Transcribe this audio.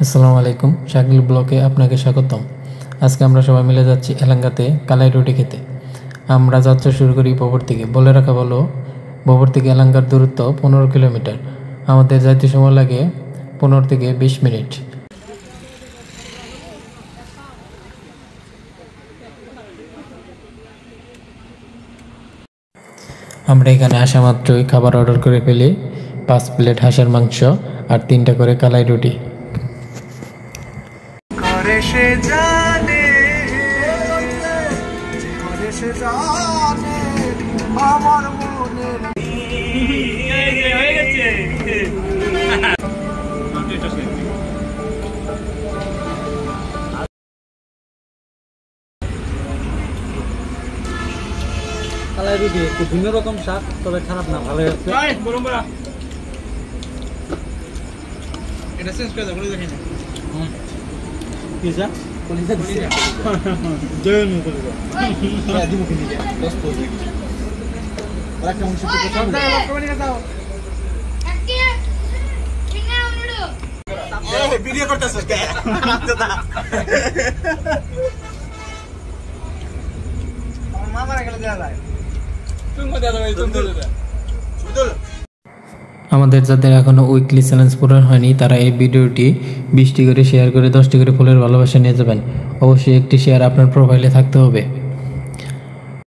আসসালামু আলাইকুম, শাকিল ব্লকে আপনাকে স্বাগতম। আজকে আমরা সবাই মিলে যাচ্ছি এলাঙ্গাতে কালাই রুটি খেতে। আমরা যাত্রা শুরু করি ভোবর থেকে। বলে রাখা ভালো, ভোবর থেকে এলাঙ্গার দূরত্ব 15 কিলোমিটার। আমাদের যাইতে সময় লাগে 15 থেকে 20 মিনিট। আমরা এখানে আসা মাত্রই খাবার অর্ডার করে ফেলি। 5 প্লেট হাঁসের মাংস আর 3টা করে কালাই রুটি। কালাই রুটি একটু ভিন্ন রকম স্বাদ, তবে খারাপ না, ভালো হচ্ছে। এটা চেঞ্জ করে দাও, বলে দেখেন কি স্যার? কলিজা দিছে। জয়ন কলিজা। হ্যাঁ দিমু কিনে যা 10 পয়সা। আরেকটা অংশ থেকে সব দাও, লক্ষ্য নিয়ে যাও। আজকে কিনা উড়ো। এই ভিডিও করতেছস কে? দাদা। আমার মামার গেলে দেয়া যায়। তুমি দাদা ভাই, তুমি দাদা। সুদল। আমাদের যাদের এখনও উইকলি চ্যালেঞ্জ পূরণ হয়নি, তারা এই ভিডিওটি 20টি করে শেয়ার করে 10টি করে ফুলের ভালোবাসা নিয়ে যাবেন। অবশ্যই একটি শেয়ার আপনার প্রোফাইলে থাকতে হবে।